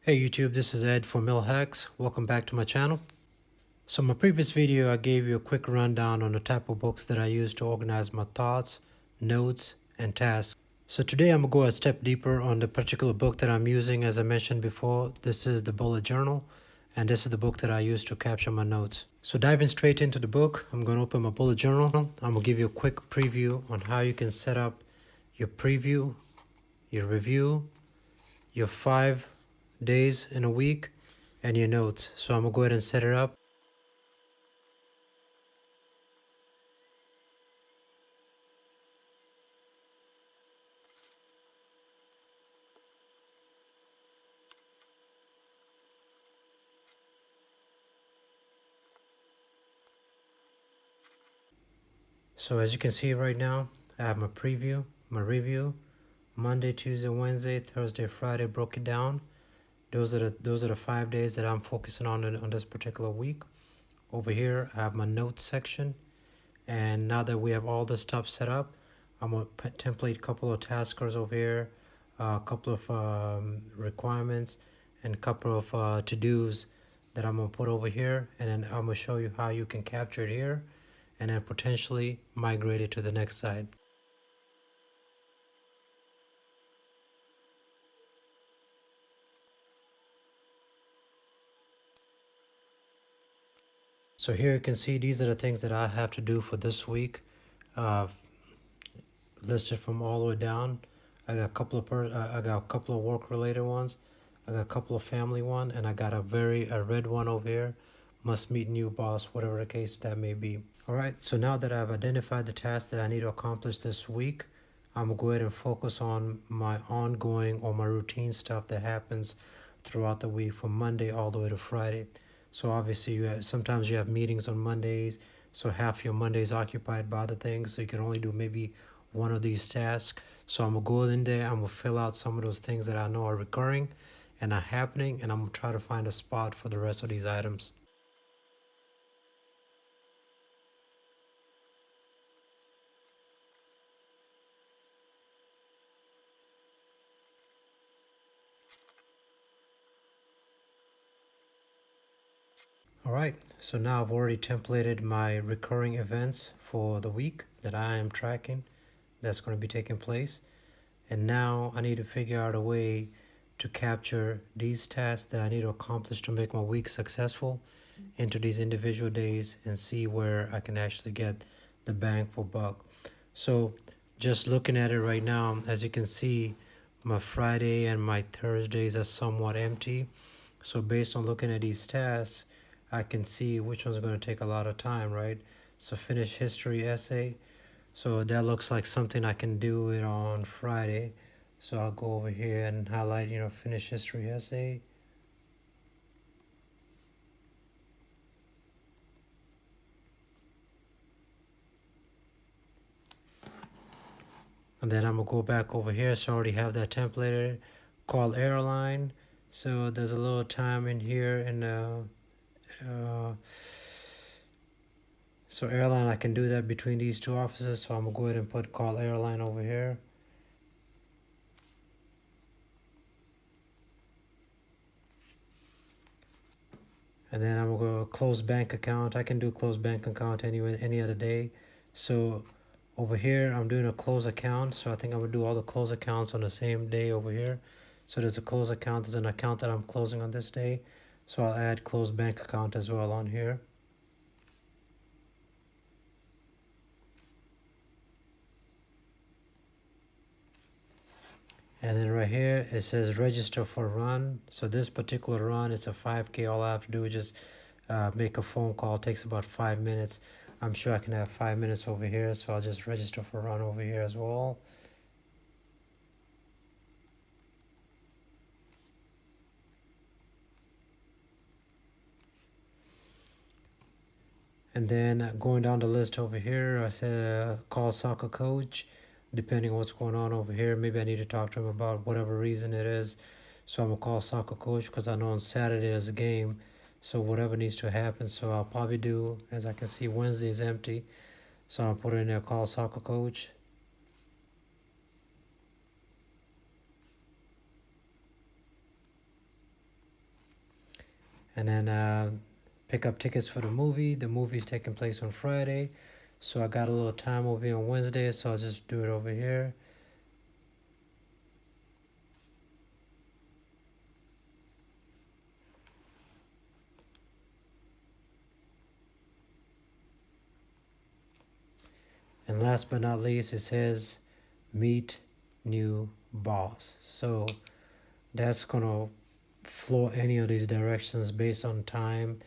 Hey YouTube, this is Ed for Mill Hacks. Welcome back to my channel. So in my previous video, I gave you a quick rundown on the type of books that I use to organize my thoughts, notes, and tasks. So today I'm going to go a step deeper on the particular book that I'm using. As I mentioned before, this is the bullet journal, and this is the book that I use to capture my notes. So diving straight into the book, I'm going to open my bullet journal. I'm going to give you a quick preview on how you can set up your preview, your review, your 5 days in a week, and your notes. So I'm gonna go ahead and set it up. So as you can see right now, I have my preview, my review, Monday, Tuesday, Wednesday, Thursday, Friday, broke it down. Those are the 5 days that I'm focusing on this particular week. Over here, I have my notes section. And now that we have all this stuff set up, I'm gonna template a couple of taskers over here, a couple of requirements, and a couple of to-dos that I'm gonna put over here, and then I'm gonna show you how you can capture it here, and then potentially migrate it to the next side. So here you can see these are the things that I have to do for this week, listed from all the way down. I got a couple of work related ones. I got a couple of family one, and I got a red one over here. Must meet new boss, whatever the case that may be. All right. So now that I've identified the tasks that I need to accomplish this week, I'm gonna go ahead and focus on my ongoing or my routine stuff that happens throughout the week from Monday all the way to Friday. So obviously sometimes you have meetings on Mondays, so half your Monday is occupied by other things, so you can only do maybe one of these tasks. So I'm gonna go in there, I'm gonna fill out some of those things that I know are recurring and are happening, and I'm gonna try to find a spot for the rest of these items. All right, so now I've already templated my recurring events for the week that I am tracking that's going to be taking place. And now I need to figure out a way to capture these tasks that I need to accomplish to make my week successful into these individual days and see where I can actually get the bang for buck. So just looking at it right now, as you can see, my Friday and my Thursdays are somewhat empty. So based on looking at these tasks, I can see which one's going to take a lot of time, right? So finish history essay. So that looks like something I can do it on Friday. So I'll go over here and highlight, finish history essay. And then I'm gonna go back over here. So I already have that templated. Call airline. So there's a little time in here in so airline, I can do that between these two offices. So I'm gonna go ahead and put call airline over here. And then I'm gonna go close bank account. I can do close bank account any other day. So over here, I'm doing a close account. So I think I'm gonna do all the close accounts on the same day over here. So there's a close account. There's an account that I'm closing on this day. So I'll add close bank account as well on here. And then right here, it says register for run. So this particular run is a 5K. All I have to do is just make a phone call. It takes about 5 minutes. I'm sure I can have 5 minutes over here. So I'll just register for run over here as well. And then going down the list over here, I said call soccer coach. Depending on what's going on over here, maybe I need to talk to him about whatever reason it is. So I'm gonna call soccer coach because I know on Saturday there's a game. So whatever needs to happen. So I'll probably do, as I can see, Wednesday is empty. So I'll put in there call soccer coach. and then pick up tickets for the movie. The movie's taking place on Friday, so I got a little time over here on Wednesday, so I'll just do it over here. And last but not least, it says meet new boss. So that's gonna flow any of these directions based on time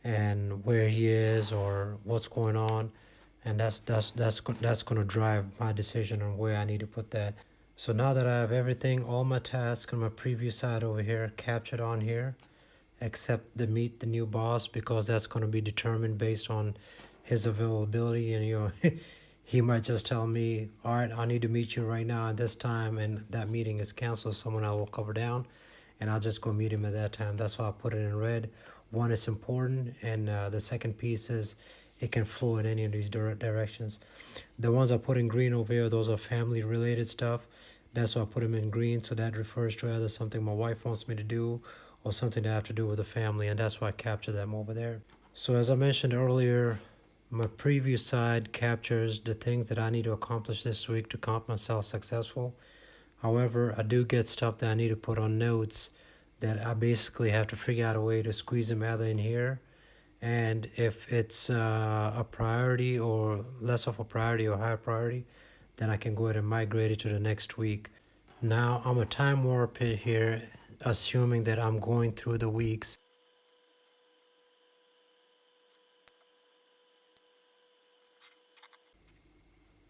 and where he is or what's going on, and that's gonna drive my decision on where I need to put that. So now that I have everything, all my tasks on my preview side over here captured on here, except the meet the new boss, because that's going to be determined based on his availability. And he might just tell me, all right, I need to meet you right now at this time, and that meeting is canceled. Someone I will cover down, and I'll just go meet him at that time. That's why I put it in red. One is important, and the second piece is it can flow in any of these directions. The ones I put in green over here, those are family related stuff. That's why I put them in green, so that refers to either something my wife wants me to do or something that have to do with the family, and that's why I capture them over there. So as I mentioned earlier, my preview side captures the things that I need to accomplish this week to count myself successful. However, I do get stuff that I need to put on notes that I basically have to figure out a way to squeeze them either in here, and if it's a priority or less of a priority or high priority, then I can go ahead and migrate it to the next week. Now I'm a time warp it here, assuming that I'm going through the weeks.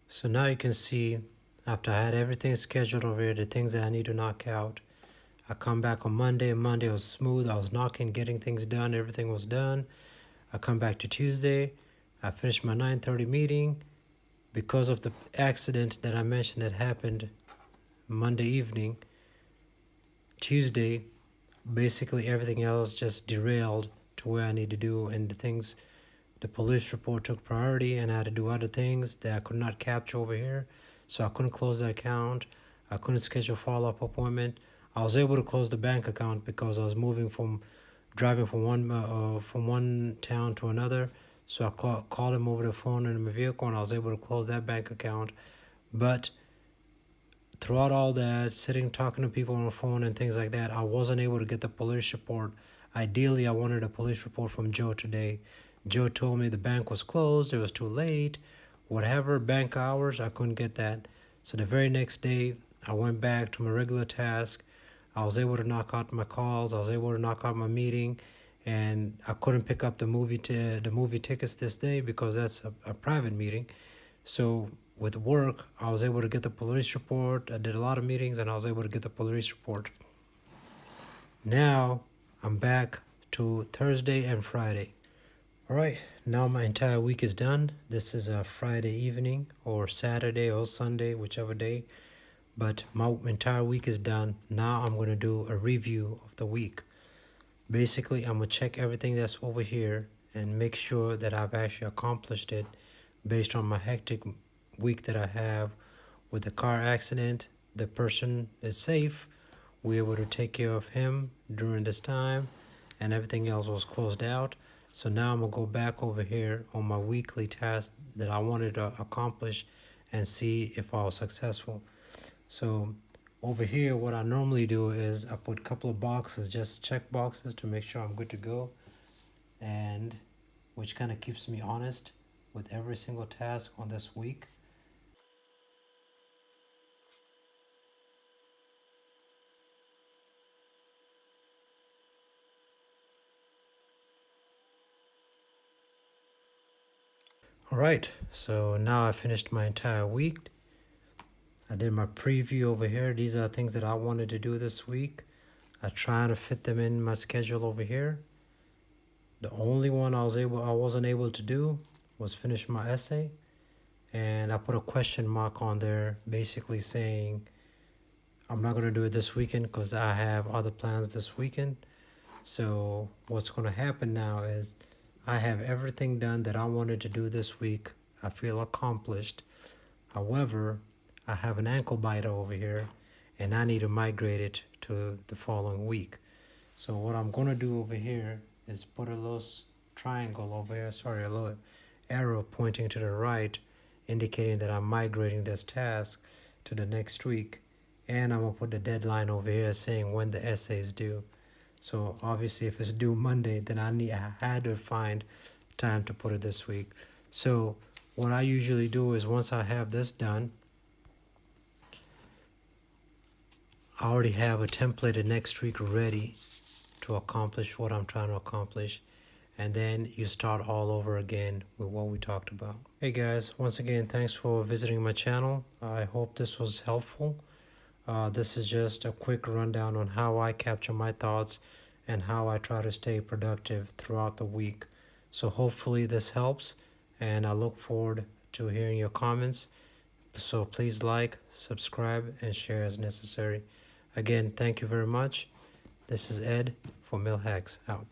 So now you can see, after I had everything scheduled over here, the things that I need to knock out, I come back on Monday, and Monday was smooth. I was knocking, getting things done, everything was done. I come back to Tuesday, I finished my 9:30 meeting. Because of the accident that I mentioned that happened Monday evening, Tuesday, basically everything else just derailed to where I need to do, and the things, the police report took priority, and I had to do other things that I could not capture over here. So I couldn't close the account. I couldn't schedule follow-up appointment. I was able to close the bank account because I was moving from driving from one town to another. So I called him over the phone in my vehicle, and I was able to close that bank account. But throughout all that, sitting talking to people on the phone and things like that, I wasn't able to get the police report. Ideally, I wanted a police report from Joe today. Joe told me the bank was closed, it was too late, whatever bank hours, I couldn't get that. So the very next day, I went back to my regular task. I was able to knock out my calls, I was able to knock out my meeting, and I couldn't pick up the movie tickets this day because that's a private meeting. So with work, I was able to get the police report. I did a lot of meetings, and I was able to get the police report. Now I'm back to Thursday and Friday. All right, now my entire week is done. This is a Friday evening or Saturday or Sunday, whichever day. But my entire week is done. Now I'm going to do a review of the week. Basically, I'm going to check everything that's over here and make sure that I've actually accomplished it based on my hectic week that I have with the car accident. The person is safe. We were able to take care of him during this time, and everything else was closed out. So now I'm going to go back over here on my weekly task that I wanted to accomplish and see if I was successful. So over here, what I normally do is I put a couple of boxes, just check boxes to make sure I'm good to go, and which kind of keeps me honest with every single task on this week. All right, so now I finished my entire week. I did my preview over here. These are things that I wanted to do this week. I try to fit them in my schedule over here. The only one I wasn't able to do was finish my essay, and I put a question mark on there basically saying I'm not going to do it this weekend because I have other plans this weekend. So what's going to happen now is I have everything done that I wanted to do this week. I feel accomplished. However, I have an ankle biter over here, and I need to migrate it to the following week. So what I'm gonna do over here is put a little triangle over here, sorry, a little arrow pointing to the right, indicating that I'm migrating this task to the next week. And I'm gonna put the deadline over here saying when the essay is due. So obviously if it's due Monday, then I had to find time to put it this week. So what I usually do is once I have this done, I already have a templated next week ready to accomplish what I'm trying to accomplish. And then you start all over again with what we talked about. Hey guys, once again, thanks for visiting my channel. I hope this was helpful. This is just a quick rundown on how I capture my thoughts and how I try to stay productive throughout the week. So hopefully this helps, and I look forward to hearing your comments. So please like, subscribe, and share as necessary. Again, thank you very much. This is Ed for Mill Hacks out.